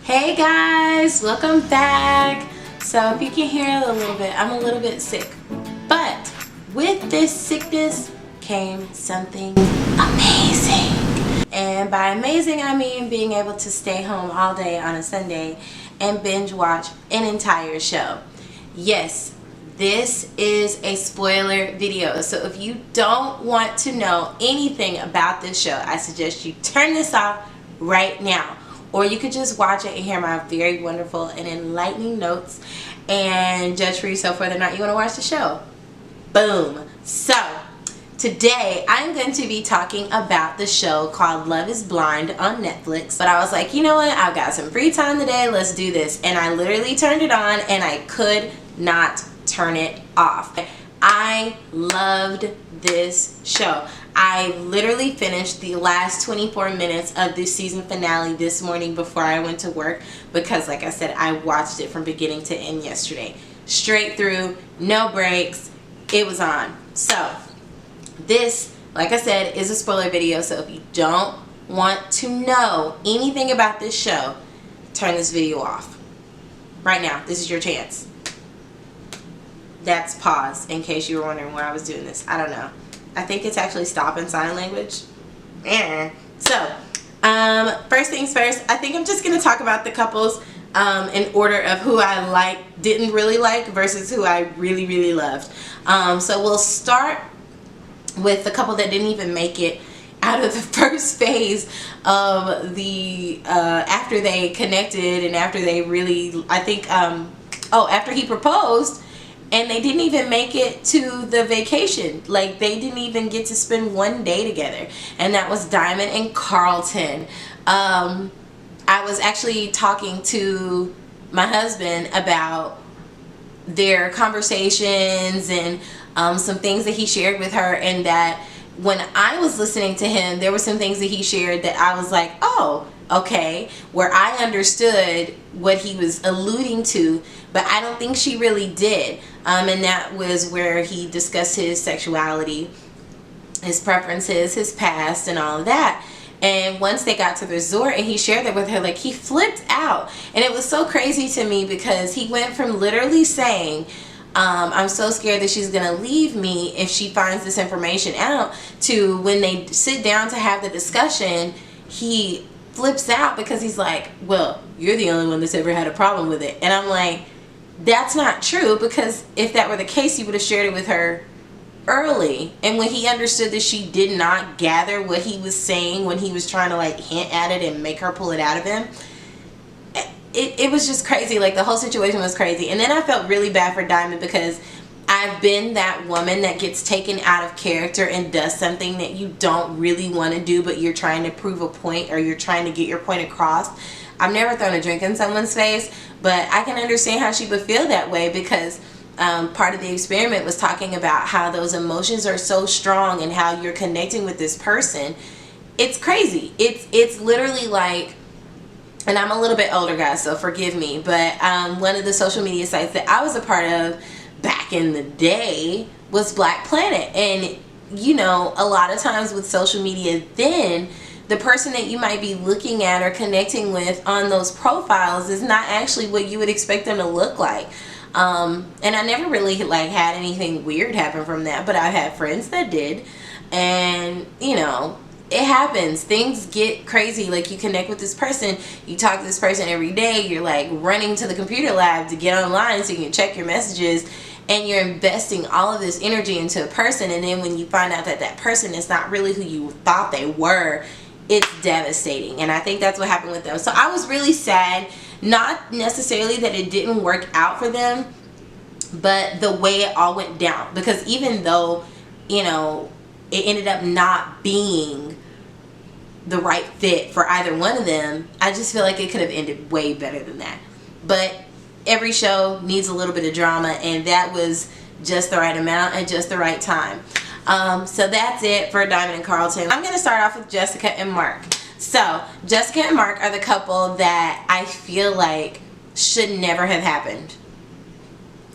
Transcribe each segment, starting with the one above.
Hey guys, welcome back. So if you can hear a little bit, I'm a little bit sick. But with this sickness came something amazing. And by amazing, I mean being able to stay home all day on a Sunday and binge watch an entire show. Yes, this is a spoiler video. So if you don't want to know anything about this show, I suggest you turn this off right now. Or you could just watch it and hear my very wonderful and enlightening notes and judge for yourself whether or not you want to watch the show. Boom. So, today I'm going to be talking about the show called Love is Blind on Netflix. But I was like, you know what? I've got some free time today. Let's do this. And I literally turned it on and I could not turn it off. I loved this show. I literally finished the last 24 minutes of this season finale this morning before I went to work because, like I said, I watched it from beginning to end yesterday. Straight through, no breaks, it was on. So, this, like I said, is a spoiler video, so if you don't want to know anything about this show, turn this video off. Right now, this is your chance. That's pause, in case you were wondering why I was doing this. I don't know. I think it's actually stop in sign language. So, first things first, I think I'm just going to talk about the couples in order of who I didn't really like versus who I really, really loved. So we'll start with the couple that didn't even make it out of the first phase of the, after they connected and after they really, I think, after he proposed. And they didn't even make it to the vacation. Like, they didn't even get to spend one day together. And that was Diamond and Carlton. I was actually talking to my husband about their conversations and some things that he shared with her. And that when I was listening to him, there were some things that he shared that I was like, oh, okay, where I understood what he was alluding to, but I don't think she really did. And that was where he discussed his sexuality, his preferences, his past, and all of that. And once they got to the resort and he shared that with her, like, he flipped out. And it was so crazy to me because he went from literally saying, I'm so scared that she's gonna leave me if she finds this information out, to when they sit down to have the discussion, he flips out because he's like, well, you're the only one that's ever had a problem with it. And I'm like, that's not true, because if that were the case, you would have shared it with her early. And when he understood that she did not gather what he was saying when he was trying to like hint at it and make her pull it out of him, it was just crazy. Like, the whole situation was crazy. And then I felt really bad for Diamond because I've been that woman that gets taken out of character and does something that you don't really want to do, but you're trying to prove a point or you're trying to get your point across. I've never thrown a drink in someone's face, but I can understand how she would feel that way because part of the experiment was talking about how those emotions are so strong and how you're connecting with this person. It's crazy. It's literally like, and I'm a little bit older, guys, so forgive me, but one of the social media sites that I was a part of back in the day was Black Planet. And you know, a lot of times with social media, then the person that you might be looking at or connecting with on those profiles is not actually what you would expect them to look like. And I never really had anything weird happen from that, but I've had friends that did. And you know, it happens. Things get crazy. Like, you connect with this person, you talk to this person every day, you're like running to the computer lab to get online so you can check your messages, and you're investing all of this energy into a person, and then when you find out that that person is not really who you thought they were, it's devastating. And I think that's what happened with them. So I was really sad, not necessarily that it didn't work out for them, but the way it all went down. Because even though, you know, it ended up not being the right fit for either one of them, I just feel like it could have ended way better than that. But every show needs a little bit of drama, and that was just the right amount and just the right time. So that's it for Diamond and Carlton. I'm going to start off with Jessica and Mark. So Jessica and Mark are the couple that I feel like should never have happened.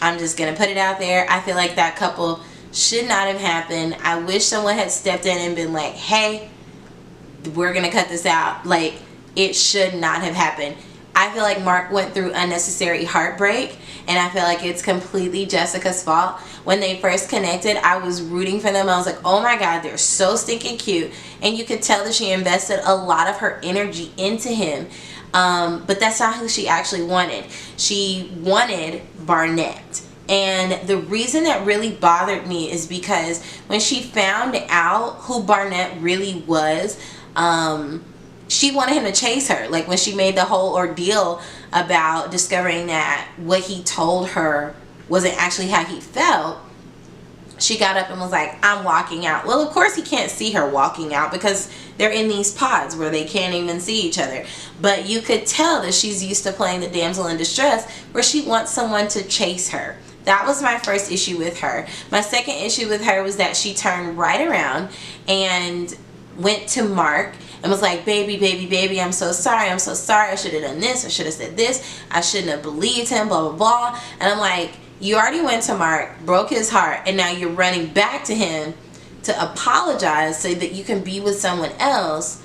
I'm just going to put it out there. I feel like that couple should not have happened. I wish someone had stepped in and been like, hey, we're going to cut this out. Like, it should not have happened. I feel like Mark went through unnecessary heartbreak, and I feel like it's completely Jessica's fault. When they first connected, I was rooting for them. I was like, oh my god, they're so stinking cute. And you could tell that she invested a lot of her energy into him. But that's not who she actually wanted. She wanted Barnett. And the reason that really bothered me is because when she found out who Barnett really was, she wanted him to chase her. Like when she made the whole ordeal about discovering that what he told her wasn't actually how he felt, she got up and was like, I'm walking out. Well, of course he can't see her walking out because they're in these pods where they can't even see each other. But you could tell that she's used to playing the damsel in distress, where she wants someone to chase her. That was my first issue with her. My second issue with her was that she turned right around and went to Mark and was like, baby, baby, baby, I'm so sorry. I'm so sorry. I should have done this. I should have said this. I shouldn't have believed him, blah, blah, blah. And I'm like, you already went to Mark, broke his heart, and now you're running back to him to apologize so that you can be with someone else.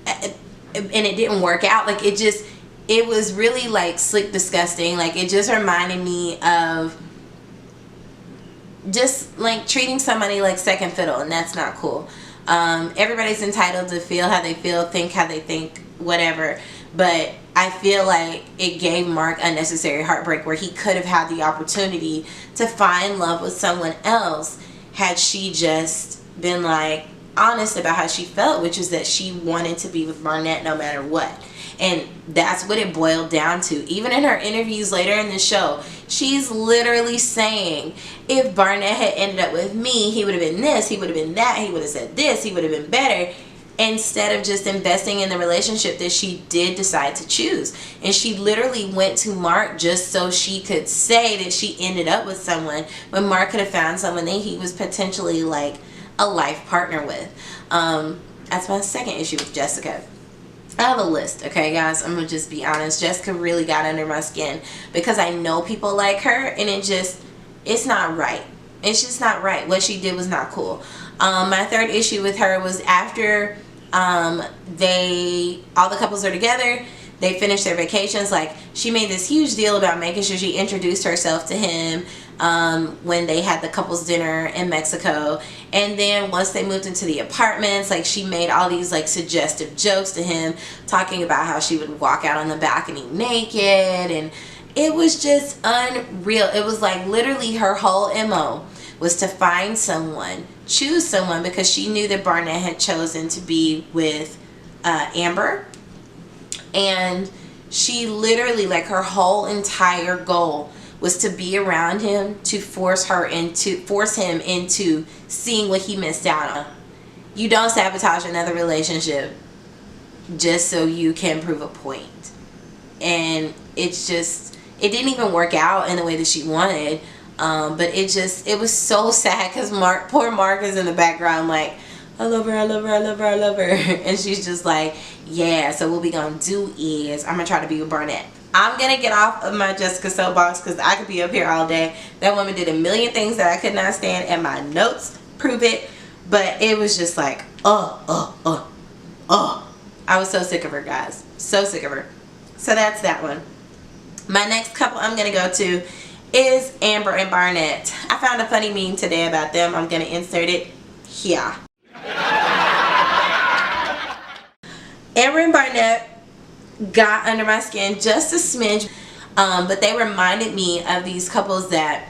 And it didn't work out. Like, it was really like slick disgusting. Like, it just reminded me of just like treating somebody like second fiddle, and that's not cool. Everybody's entitled to feel how they feel, think how they think, whatever. But I feel like it gave Mark unnecessary heartbreak, where he could have had the opportunity to find love with someone else had she just been like honest about how she felt, which is that she wanted to be with Barnett no matter what. And that's what it boiled down to. Even in her interviews later in the show, she's literally saying, if Barnett had ended up with me, he would have been this, he would have been that, he would have said this, he would have been better, instead of just investing in the relationship that she did decide to choose. And she literally went to Mark just so she could say that she ended up with someone, when Mark could have found someone that he was potentially like a life partner with. That's my second issue with Jessica. I have a list, okay guys, I'm gonna just be honest. Jessica really got under my skin because I know people like her, and it's not right. It's just not right. What she did was not cool. My third issue with her was after all the couples are together, they finish their vacations, like she made this huge deal about making sure she introduced herself to him when they had the couples dinner in Mexico. And then once they moved into the apartments, like she made all these like suggestive jokes to him, talking about how she would walk out on the balcony naked, and it was just unreal. It was like literally her whole MO was to find someone, choose someone, because she knew that Barnett had chosen to be with Amber. And she literally, like, her whole entire goal was to be around him, to force him into seeing what he missed out on. You don't sabotage another relationship just so you can prove a point. And it didn't even work out in the way that she wanted. But it was so sad because poor Mark is in the background like, I love her, I love her, I love her, I love her. And she's just like, yeah, so what we gonna do is I'm gonna try to be with Barnett. I'm gonna get off of my Jessica soapbox because I could be up here all day. That woman did a million things that I could not stand, and my notes prove it. But it was just like, I was so sick of her, guys. So sick of her. So that's that one. My next couple I'm gonna go to is Amber and Barnett. I found a funny meme today about them. I'm gonna insert it here. Amber and Barnett got under my skin just a smidge, but they reminded me of these couples that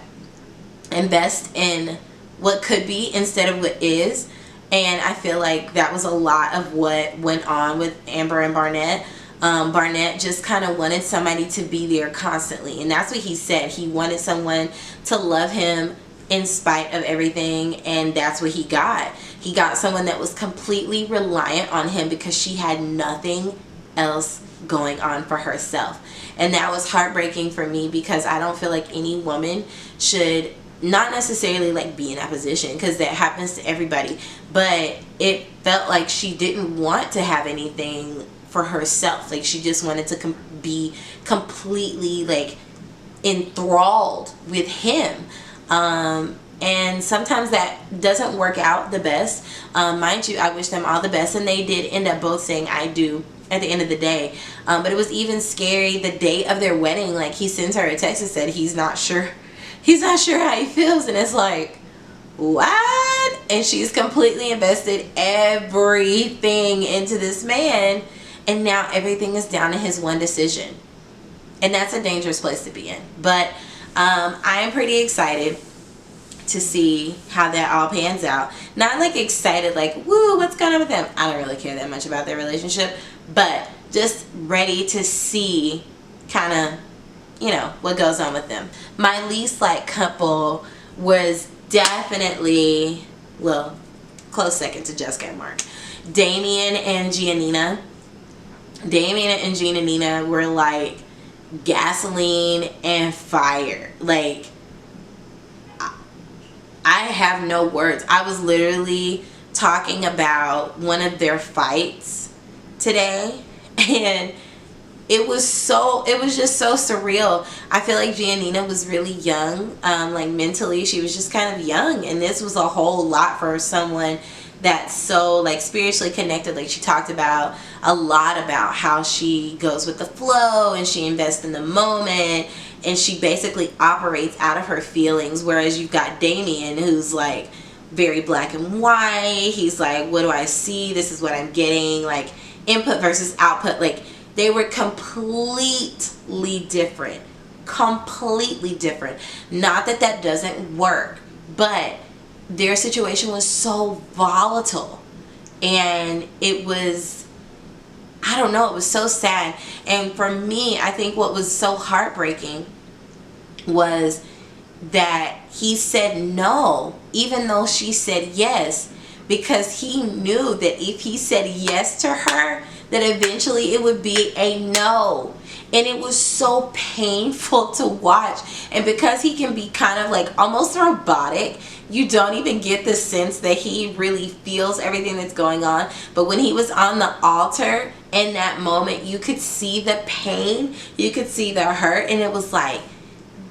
invest in what could be instead of what is. And I feel like that was a lot of what went on with Amber and Barnett. Barnett just kind of wanted somebody to be there constantly, and that's what he said. He wanted someone to love him in spite of everything, and that's what he got. He got someone that was completely reliant on him because she had nothing else going on for herself. And that was heartbreaking for me because I don't feel like any woman should, not necessarily like be in that position, because that happens to everybody, but it felt like she didn't want to have anything for herself. Like she just wanted to be completely like enthralled with him. And sometimes that doesn't work out the best. Mind you, I wish them all the best, and they did end up both saying I do at the end of the day. But it was even scary the day of their wedding. Like, he sends her a text and said he's not sure how he feels, and it's like, what? And she's completely invested everything into this man, and now everything is down to his one decision. And that's a dangerous place to be in. But I am pretty excited to see how that all pans out. Not like excited like, woo, what's going on with them? I don't really care that much about their relationship, but just ready to see kind of, you know, what goes on with them. My least liked couple was definitely, well, close second to Jessica and Mark, Damian and Giannina. Damian and Giannina were like gasoline and fire. Like, I have no words. I was literally talking about one of their fights today, and it was just so surreal. I feel like Giannina was really young, like mentally she was just kind of young, and this was a whole lot for someone that's so like spiritually connected. Like, she talked about a lot about how she goes with the flow and she invests in the moment, and she basically operates out of her feelings, whereas you've got Damian, who's like very black and white. He's like, what do I see? This is what I'm getting. Like, input versus output. Like, they were completely different. Completely different. Not that that doesn't work, but their situation was so volatile, and it was, I don't know, it was so sad. And for me, I think what was so heartbreaking was that he said no, even though she said yes, because he knew that if he said yes to her, that eventually it would be a no. And it was so painful to watch. And because he can be kind of like almost robotic, you don't even get the sense that he really feels everything that's going on. But when he was on the altar in that moment, you could see the pain, you could see the hurt, and it was like,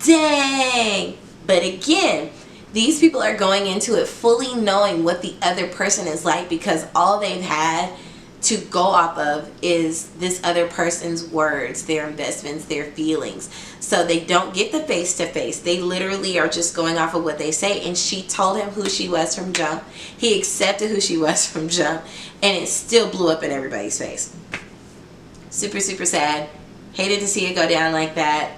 dang. But again, these people are going into it fully knowing what the other person is like, because all they've had to go off of is this other person's words, their investments, their feelings. So they don't get the face-to-face. They literally are just going off of what they say. And she told him who she was from jump. He accepted who she was from jump. And it still blew up in everybody's face. Super, super sad. Hated to see it go down like that.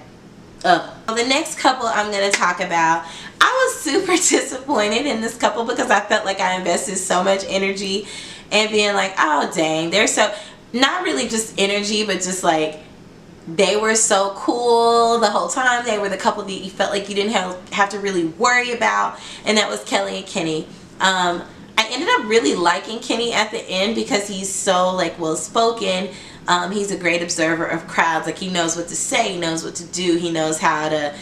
Well, the next couple I'm going to talk about, I was super disappointed in this couple because I felt like I invested so much energy and being like, oh dang, they're so, not really just energy, but just like, they were so cool the whole time. They were the couple that you felt like you didn't have to really worry about, and that was Kelly and Kenny. I ended up really liking Kenny at the end because he's so like well spoken. He's a great observer of crowds. Like, he knows what to say, he knows what to do, he knows how to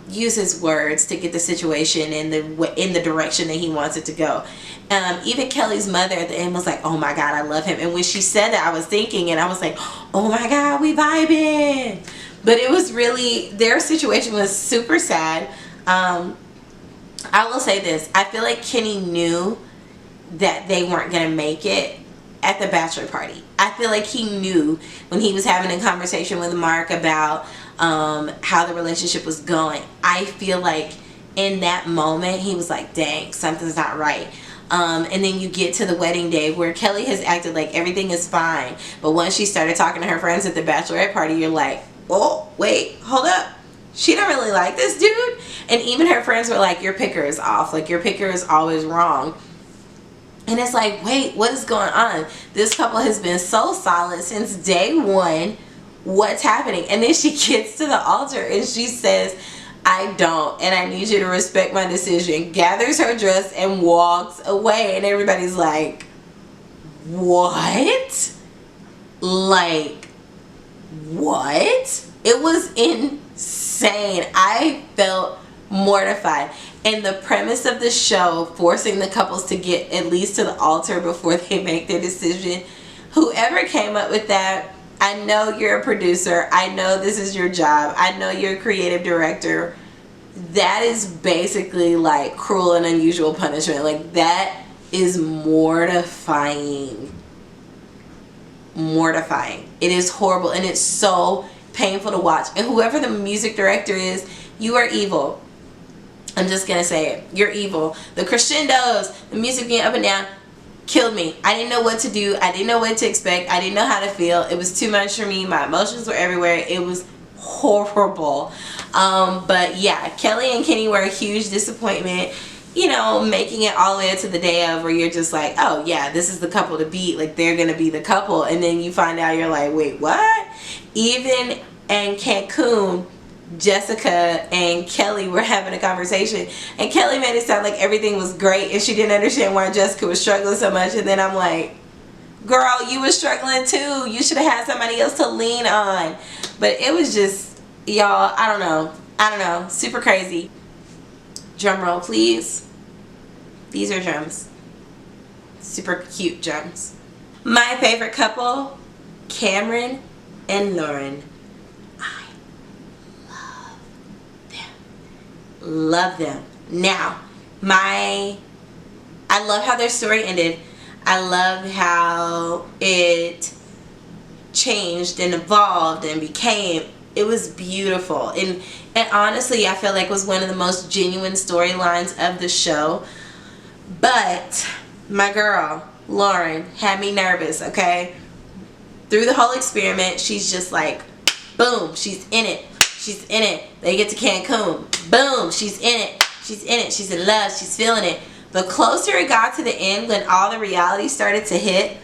use his words to get the situation in the direction that he wants it to go. Even Kelly's mother at the end was like, oh my god, I love him. And when she said that, I was thinking, and I was like, oh my god, we vibing. But it was really, their situation was super sad. I will say this, I feel like Kenny knew that they weren't going to make it at the bachelor party. I feel like he knew when he was having a conversation with Mark about how the relationship was going. I feel like in that moment he was like, dang, something's not right. And then you get to the wedding day where Kelly has acted like everything is fine, but once she started talking to her friends at the bachelorette party, you're like, oh wait, hold up, she don't really like this dude. And even her friends were like, your picker is off, like your picker is always wrong. And it's like, wait, what is going on? This couple has been so solid since day one. What's happening? And then she gets to the altar and she says, I don't, and I need you to respect my decision. Gathers her dress and walks away. And everybody's like, what? Like, what? It was insane. I felt mortified. And the premise of the show, forcing the couples to get at least to the altar before they make their decision, whoever came up with that, I know you're a producer, I know this is your job, I know you're a creative director. That is basically like cruel and unusual punishment. Like, that is mortifying. mortifying. It is horrible, and it's so painful to watch. And whoever the music director is, you are evil. I'm just gonna say it. You're evil. The crescendos, the music being up and down, killed me. I didn't know what to do. I didn't know what to expect. I didn't know how to feel. It was too much for me. My emotions were everywhere. It was horrible. But yeah, Kelly and Kenny were a huge disappointment. You know, making it all the way up to the day of where you're just like, oh yeah, this is the couple to beat. Like, they're gonna be the couple, and then you find out, you're like, wait, what? Even in Cancun, Jessica and Kelly were having a conversation, and Kelly made it sound like everything was great, and she didn't understand why Jessica was struggling so much. And then I'm like, girl, you were struggling too. You should have had somebody else to lean on. But it was just, y'all, I don't know, super crazy. Drum roll, please. These are drums. Super cute drums. My favorite couple, Cameron and Lauren. I love them. Now, I love how their story ended. I love how it changed and evolved and became. It was beautiful, and honestly, I feel like it was one of the most genuine storylines of the show. But my girl Lauren had me nervous. Okay, through the whole experiment, she's just like, boom, she's in it. She's in it. They get to Cancun. Boom, she's in it. She's in it. She's in love. She's feeling it. The closer it got to the end, when all the reality started to hit,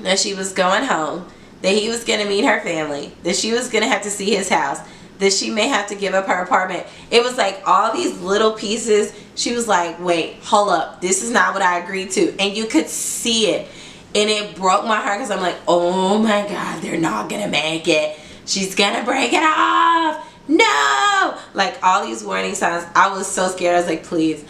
that she was going home, that he was going to meet her family, that she was going to have to see his house, that she may have to give up her apartment. It was like all these little pieces. She was like, wait, hold up. This is not what I agreed to. And you could see it. And it broke my heart, because I'm like, oh my God, they're not going to make it. She's going to break it off. No! Like, all these warning signs. I was so scared. I was like, please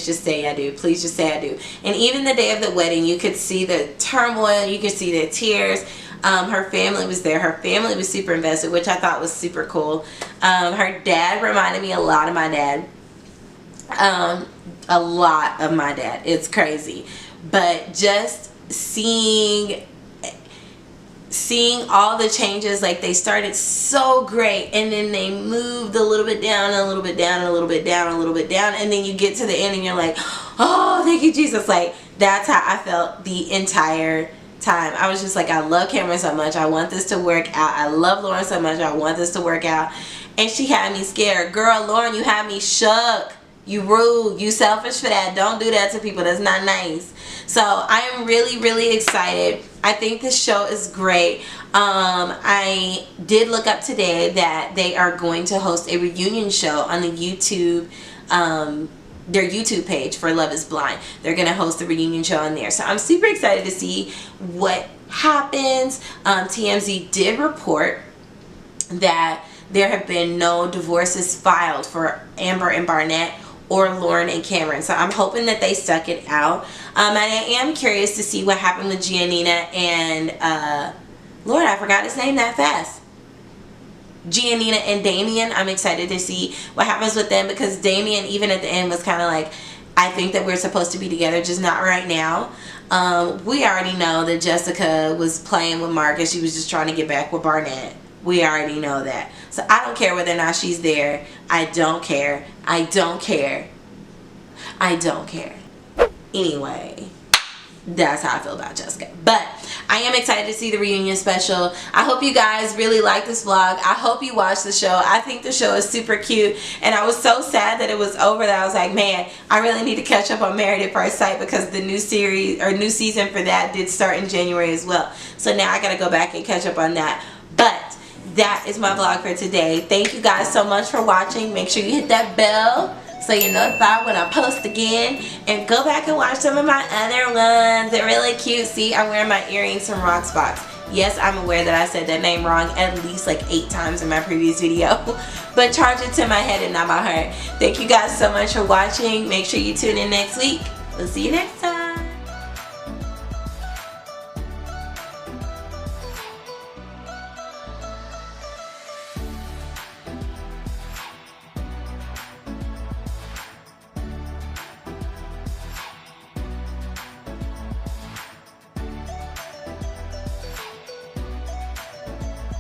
just say I do. Please just say I do. And even the day of the wedding, you could see the turmoil. You could see the tears. Her family was there. Her family was super invested, which I thought was super cool. Her dad reminded me a lot of my dad. A lot of my dad. It's crazy. But just seeing all the changes, like, they started so great, and then they moved a little bit down, a little bit down, a little bit down, a little bit down, and then you get to the end and you're like, oh, thank you, Jesus. Like, that's how I felt the entire time. I was just like, I love Cameron so much. I want this to work out. I love Lauren so much. I want this to work out. And she had me scared. Girl, Lauren, you had me shook. You rude. You selfish for that. Don't do that to people. That's not nice. So I am really, really excited. I think this show is great. I did look up today that they are going to host a reunion show on the YouTube, their YouTube page for Love is Blind. They're going to host a reunion show on there. So I'm super excited to see what happens. TMZ did report that there have been no divorces filed for Amber and Barnett or Lauren and Cameron. So I'm hoping that they stuck it out. And I am curious to see what happened with Giannina and, Lord, I forgot his name that fast. Giannina and Damien. I'm excited to see what happens with them, because Damien, even at the end, was kind of like, I think that we're supposed to be together, just not right now. We already know that Jessica was playing with Mark and she was just trying to get back with Barnett. We already know that. So I don't care whether or not she's there. I don't care. I don't care. I don't care. Anyway, that's how I feel about Jessica. But I am excited to see the reunion special. I hope you guys really like this vlog. I hope you watch the show. I think the show is super cute, and I was so sad that it was over that I was like, man, I really need to catch up on Married at First Sight, because the new series or new season for that did start in January as well. So now I gotta go back and catch up on that. But that is my vlog for today. Thank you guys so much for watching. Make sure you hit that bell so you're notified when I post again, and go back and watch some of my other ones. They're really cute. See, I'm wearing my earrings from Rocksbox. Yes, I'm aware that I said that name wrong at least like 8 times in my previous video, but charge it to my head and not my heart. Thank you guys so much for watching. Make sure you tune in next week. We'll see you next time.